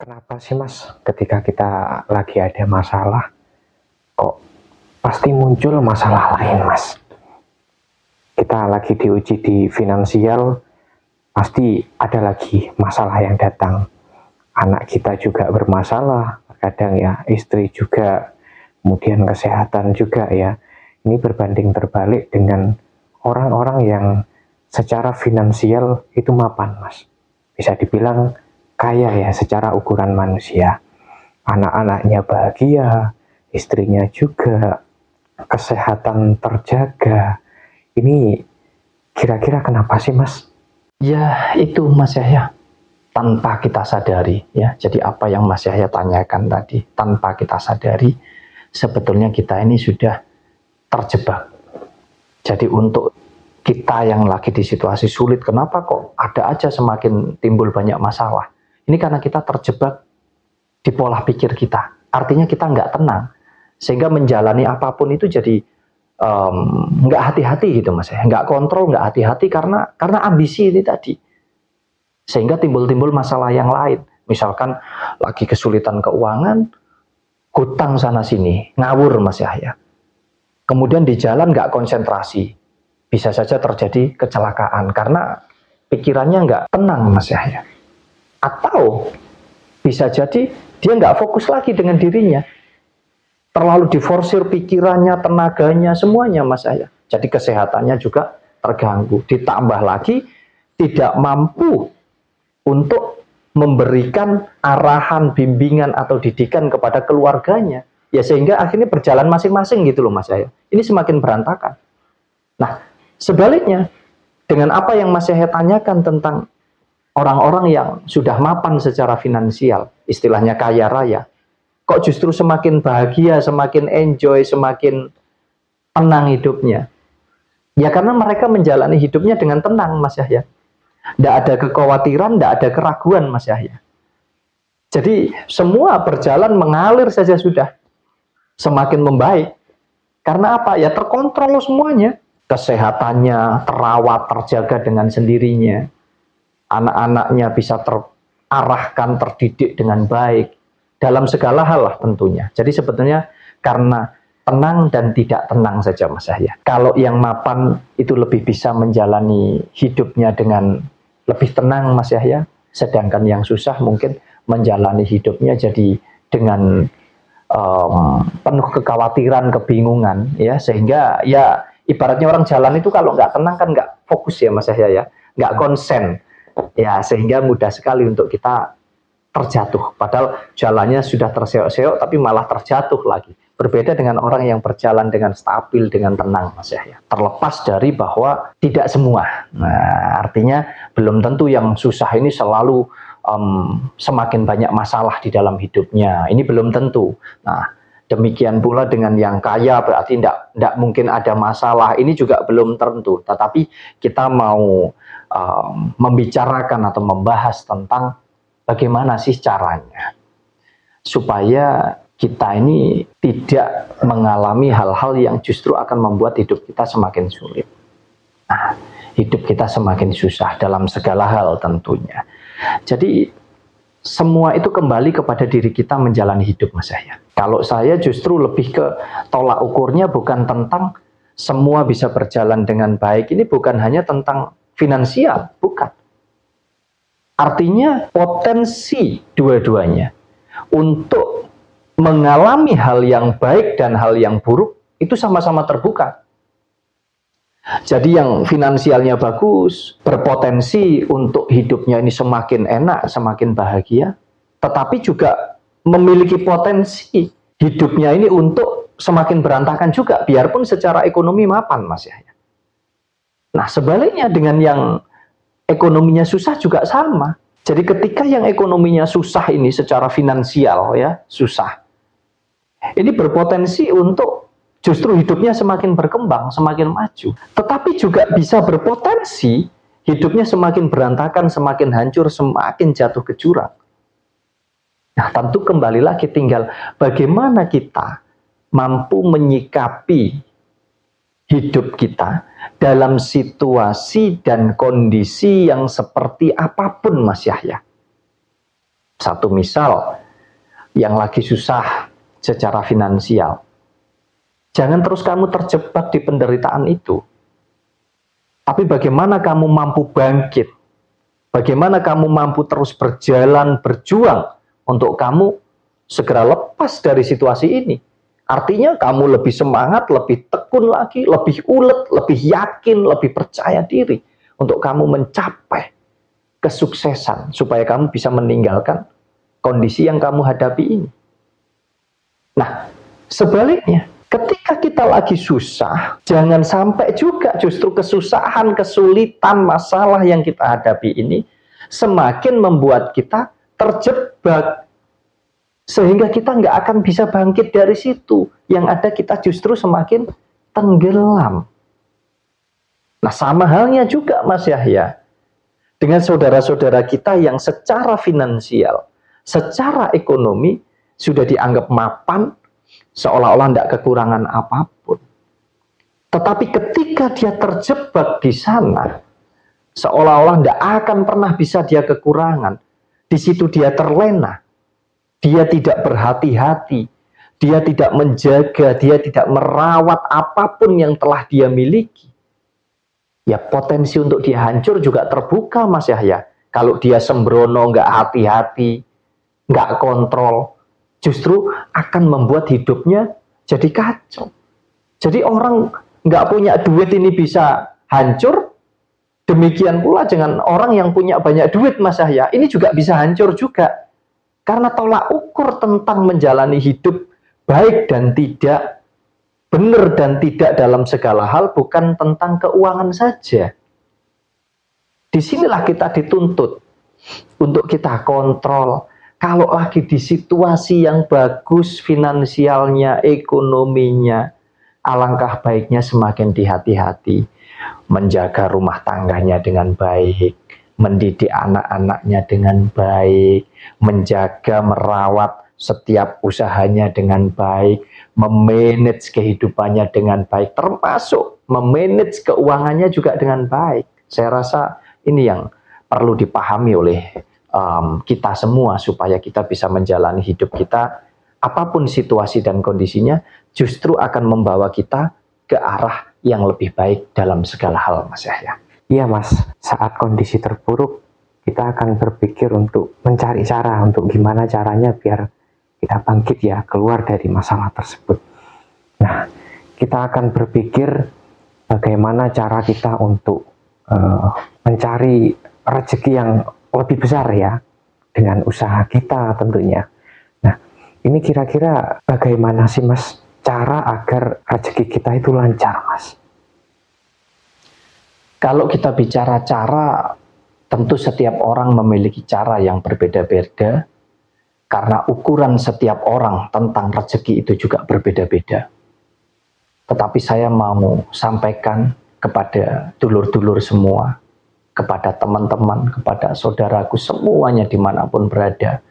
Kenapa sih Mas, ketika kita lagi ada masalah, kok pasti muncul masalah lain Mas? Kita lagi diuji di finansial, pasti ada lagi masalah yang datang. Anak kita juga bermasalah, kadang ya istri juga, kemudian kesehatan juga ya. Ini berbanding terbalik dengan orang-orang yang secara finansial itu mapan Mas. Bisa dibilang kaya ya secara ukuran manusia. Anak-anaknya bahagia, istrinya juga, kesehatan terjaga. Ini kira-kira kenapa sih Mas? Ya itu Mas Yahya, tanpa kita sadari ya. Jadi apa yang Mas Yahya tanyakan tadi, tanpa kita sadari sebetulnya kita ini sudah terjebak. Jadi untuk kita yang lagi di situasi sulit, kenapa kok ada aja semakin timbul banyak masalah? Ini karena kita terjebak di pola pikir kita. Artinya kita nggak tenang, sehingga menjalani apapun itu jadi nggak hati-hati gitu Mas ya, nggak kontrol, nggak hati-hati karena ambisi ini tadi, sehingga timbul-timbul masalah yang lain. Misalkan lagi kesulitan keuangan, hutang sana sini, ngawur Mas Yahya. Kemudian di jalan nggak konsentrasi, bisa saja terjadi kecelakaan karena pikirannya nggak tenang Mas Yahya. Atau bisa jadi dia nggak fokus lagi dengan dirinya, terlalu diforsir pikirannya, tenaganya, semuanya Mas Yahya. Jadi kesehatannya juga terganggu. Ditambah lagi tidak mampu untuk memberikan arahan, bimbingan atau didikan kepada keluarganya. Ya sehingga akhirnya berjalan masing-masing gitu loh Mas Yahya. Ini semakin berantakan. Nah, sebaliknya dengan apa yang Mas Yahya tanyakan tentang orang-orang yang sudah mapan secara finansial, istilahnya kaya raya, kok justru semakin bahagia, semakin enjoy, semakin tenang hidupnya? Ya karena mereka menjalani hidupnya dengan tenang Mas Yahya. Tidak ada kekhawatiran, tidak ada keraguan Mas Yahya. Jadi semua berjalan mengalir saja sudah. Semakin membaik. Karena apa? Ya terkontrol semuanya. Kesehatannya terawat, terjaga dengan sendirinya. Anak-anaknya bisa terarahkan, terdidik dengan baik. Dalam segala hal lah tentunya. Jadi sebetulnya karena tenang dan tidak tenang saja Mas Yahya. Kalau yang mapan itu lebih bisa menjalani hidupnya dengan lebih tenang Mas Yahya. Sedangkan yang susah mungkin menjalani hidupnya jadi dengan penuh kekhawatiran, kebingungan ya. Sehingga ya ibaratnya orang jalan itu kalau nggak tenang kan nggak fokus ya Mas Yahya ya. Nggak konsen ya, sehingga mudah sekali untuk kita terjatuh, padahal jalannya sudah terseok-seok tapi malah terjatuh lagi. Berbeda dengan orang yang berjalan dengan stabil, dengan tenang Mas Yahya. Terlepas dari bahwa tidak semua. Nah, artinya belum tentu yang susah ini selalu semakin banyak masalah di dalam hidupnya. Ini belum tentu. Nah, demikian pula dengan yang kaya berarti tidak mungkin ada masalah. Ini juga belum tentu. Tetapi kita mau membicarakan atau membahas tentang bagaimana sih caranya supaya kita ini tidak mengalami hal-hal yang justru akan membuat hidup kita semakin sulit. Nah, hidup kita semakin susah dalam segala hal tentunya. Jadi semua itu kembali kepada diri kita menjalani hidup Mas Yahya. Kalau saya justru lebih ke tolak ukurnya bukan tentang semua bisa berjalan dengan baik. Ini bukan hanya tentang finansial, bukan. Artinya potensi dua-duanya untuk mengalami hal yang baik dan hal yang buruk itu sama-sama terbuka. Jadi yang finansialnya bagus, berpotensi untuk hidupnya ini semakin enak, semakin bahagia, tetapi juga memiliki potensi hidupnya ini untuk semakin berantakan juga, biarpun secara ekonomi mapan Mas Yahya. Nah sebaliknya dengan yang ekonominya susah juga sama. Jadi ketika yang ekonominya susah ini secara finansial ya susah, ini berpotensi untuk justru hidupnya semakin berkembang, semakin maju. Tetapi juga bisa berpotensi hidupnya semakin berantakan, semakin hancur, semakin jatuh ke jurang. Nah tentu kembali lagi tinggal bagaimana kita mampu menyikapi hidup kita dalam situasi dan kondisi yang seperti apapun Mas Yahya. Satu misal, yang lagi susah secara finansial, jangan terus kamu terjebak di penderitaan itu. Tapi bagaimana kamu mampu bangkit? Bagaimana kamu mampu terus berjalan, berjuang untuk kamu segera lepas dari situasi ini? Artinya kamu lebih semangat, lebih tekun lagi, lebih ulet, lebih yakin, lebih percaya diri untuk kamu mencapai kesuksesan supaya kamu bisa meninggalkan kondisi yang kamu hadapi ini. Nah, sebaliknya, ketika kita lagi susah, jangan sampai juga justru kesusahan, kesulitan, masalah yang kita hadapi ini semakin membuat kita terjebak, sehingga kita nggak akan bisa bangkit dari situ. Yang ada kita justru semakin tenggelam. Nah, sama halnya juga Mas Yahya dengan saudara-saudara kita yang secara finansial, secara ekonomi sudah dianggap mapan, seolah-olah tidak kekurangan apapun. Tetapi ketika dia terjebak di sana, seolah-olah tidak akan pernah bisa dia kekurangan. Di situ dia terlena, dia tidak berhati-hati, dia tidak menjaga, dia tidak merawat apapun yang telah dia miliki. Ya, potensi untuk dia hancur juga terbuka Mas Yahya. Kalau dia sembrono, nggak hati-hati, nggak kontrol, justru akan membuat hidupnya jadi kacau. Jadi orang nggak punya duit ini bisa hancur, demikian pula dengan orang yang punya banyak duit Mas Yahya, ini juga bisa hancur juga. Karena tolak ukur tentang menjalani hidup baik dan tidak, benar dan tidak dalam segala hal bukan tentang keuangan saja. Disinilah kita dituntut untuk kita kontrol. Kalau lagi di situasi yang bagus finansialnya, ekonominya, alangkah baiknya semakin dihati-hati, menjaga rumah tangganya dengan baik, mendidik anak-anaknya dengan baik, menjaga, merawat setiap usahanya dengan baik, memanage kehidupannya dengan baik, termasuk memanage keuangannya juga dengan baik. Saya rasa ini yang perlu dipahami oleh kita semua supaya kita bisa menjalani hidup kita, apapun situasi dan kondisinya, justru akan membawa kita ke arah yang lebih baik dalam segala hal, Mas Yahya. Iya Mas, saat kondisi terpuruk, kita akan berpikir untuk mencari cara, untuk gimana caranya biar kita bangkit ya, keluar dari masalah tersebut. Nah, kita akan berpikir bagaimana cara kita untuk mencari rezeki yang lebih besar ya, dengan usaha kita tentunya. Nah, ini kira-kira bagaimana sih Mas cara agar rezeki kita itu lancar Mas? Kalau kita bicara cara, tentu setiap orang memiliki cara yang berbeda-beda, karena ukuran setiap orang tentang rezeki itu juga berbeda-beda. Tetapi saya mau sampaikan kepada dulur-dulur semua, kepada teman-teman, kepada saudaraku semuanya dimanapun berada,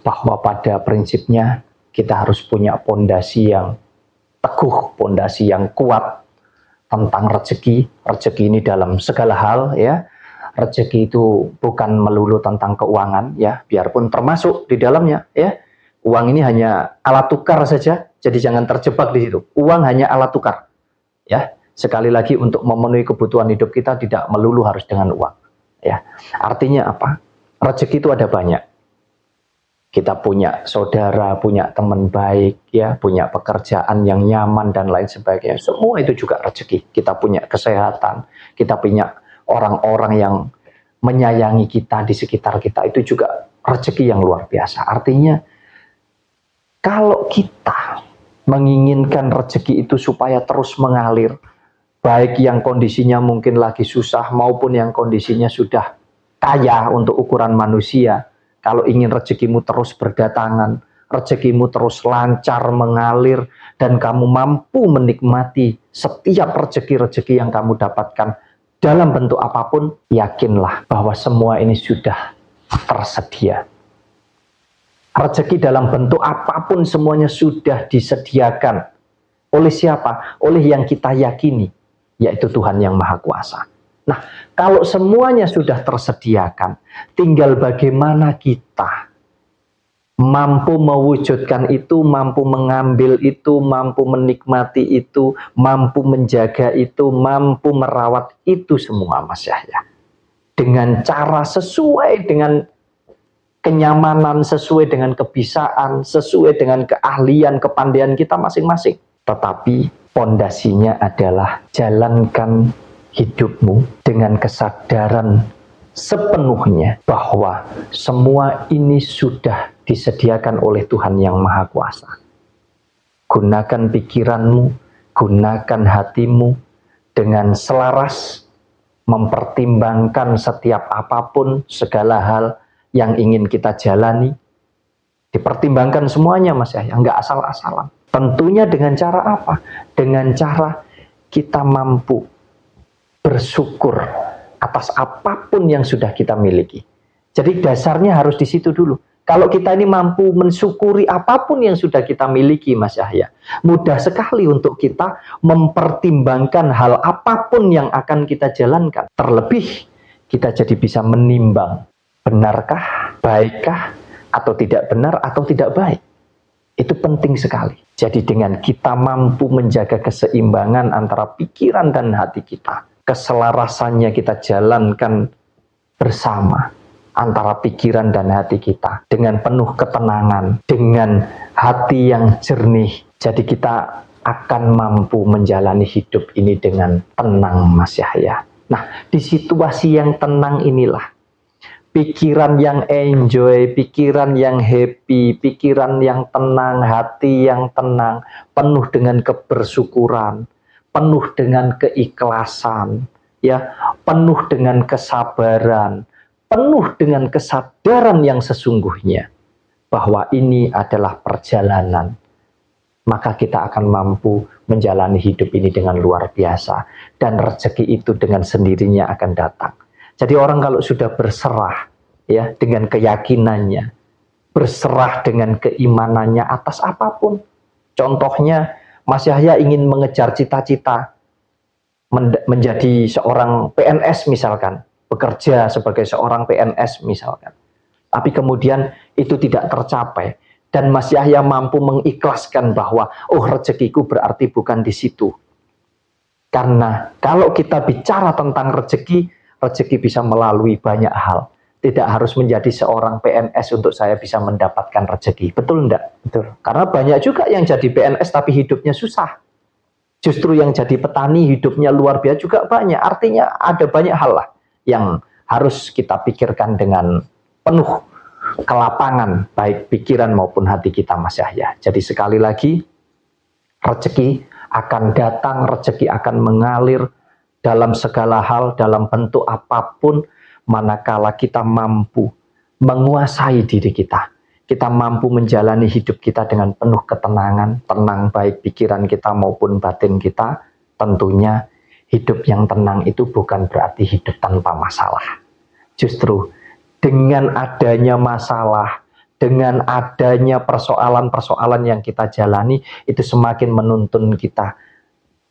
bahwa pada prinsipnya kita harus punya pondasi yang teguh, pondasi yang kuat tentang rezeki. Rezeki ini dalam segala hal ya. Rezeki itu bukan melulu tentang keuangan ya, biarpun termasuk di dalamnya ya. Uang ini hanya alat tukar saja, jadi jangan terjebak di situ. Uang hanya alat tukar ya. Sekali lagi, untuk memenuhi kebutuhan hidup kita tidak melulu harus dengan uang ya. Artinya apa? Rezeki itu ada banyak. Kita punya saudara, punya teman baik ya, punya pekerjaan yang nyaman dan lain sebagainya. Semua itu juga rezeki. Kita punya kesehatan, kita punya orang-orang yang menyayangi kita di sekitar kita, itu juga rezeki yang luar biasa. Artinya kalau kita menginginkan rezeki itu supaya terus mengalir, baik yang kondisinya mungkin lagi susah maupun yang kondisinya sudah kaya untuk ukuran manusia, kalau ingin rezekimu terus berdatangan, rezekimu terus lancar mengalir, dan kamu mampu menikmati setiap rezeki-rezeki yang kamu dapatkan dalam bentuk apapun, yakinlah bahwa semua ini sudah tersedia. Rezeki dalam bentuk apapun semuanya sudah disediakan. Oleh siapa? Oleh yang kita yakini, yaitu Tuhan yang Maha Kuasa. Nah, kalau semuanya sudah tersediakan, tinggal bagaimana kita mampu mewujudkan itu, mampu mengambil itu, mampu menikmati itu, mampu menjaga itu, mampu merawat itu semua Mas Yahya. Dengan cara sesuai dengan kenyamanan, sesuai dengan kebisaan, sesuai dengan keahlian, kepandaian kita masing-masing. Tetapi pondasinya adalah jalankan hidupmu dengan kesadaran sepenuhnya bahwa semua ini sudah disediakan oleh Tuhan yang Maha Kuasa. Gunakan pikiranmu, gunakan hatimu dengan selaras, mempertimbangkan setiap apapun, segala hal yang ingin kita jalani. Dipertimbangkan semuanya Mas Yahya, nggak asal-asalan. Tentunya dengan cara apa? Dengan cara kita mampu bersyukur atas apapun yang sudah kita miliki. Jadi dasarnya harus di situ dulu. Kalau kita ini mampu mensyukuri apapun yang sudah kita miliki Mas Yahya, mudah sekali untuk kita mempertimbangkan hal apapun yang akan kita jalankan. Terlebih kita jadi bisa menimbang, benarkah, baikkah, atau tidak benar, atau tidak baik. Itu penting sekali. Jadi dengan kita mampu menjaga keseimbangan antara pikiran dan hati kita, keselarasannya kita jalankan bersama antara pikiran dan hati kita dengan penuh ketenangan, dengan hati yang jernih. Jadi kita akan mampu menjalani hidup ini dengan tenang Mas Yahya. Nah, di situasi yang tenang inilah pikiran yang enjoy, pikiran yang happy, pikiran yang tenang, hati yang tenang, penuh dengan kebersyukuran, penuh dengan keikhlasan, ya, penuh dengan kesabaran, penuh dengan kesadaran yang sesungguhnya bahwa ini adalah perjalanan. Maka kita akan mampu menjalani hidup ini dengan luar biasa, dan rezeki itu dengan sendirinya akan datang. Jadi orang kalau sudah berserah ya dengan keyakinannya, berserah dengan keimanannya atas apapun. Contohnya Mas Yahya ingin mengejar cita-cita menjadi seorang PNS misalkan, bekerja sebagai seorang PNS misalkan. Tapi kemudian itu tidak tercapai dan Mas Yahya mampu mengikhlaskan bahwa rezekiku berarti bukan di situ. Karena kalau kita bicara tentang rezeki bisa melalui banyak hal. Tidak harus menjadi seorang PNS untuk saya bisa mendapatkan rezeki. Betul enggak? Betul. Karena banyak juga yang jadi PNS tapi hidupnya susah. Justru yang jadi petani hidupnya luar biasa juga banyak. Artinya ada banyak hal lah yang harus kita pikirkan dengan penuh kelapangan, baik pikiran maupun hati kita Mas Yahya. Jadi sekali lagi, rezeki akan datang, rezeki akan mengalir dalam segala hal, dalam bentuk apapun, manakala kita mampu menguasai diri kita. Kita mampu menjalani hidup kita dengan penuh ketenangan, tenang baik pikiran kita maupun batin kita. Tentunya hidup yang tenang itu bukan berarti hidup tanpa masalah. Justru dengan adanya masalah, dengan adanya persoalan-persoalan yang kita jalani, itu semakin menuntun kita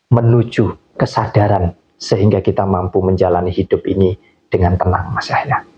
menuju kesadaran, sehingga kita mampu menjalani hidup ini dengan tenang Mas Yahya.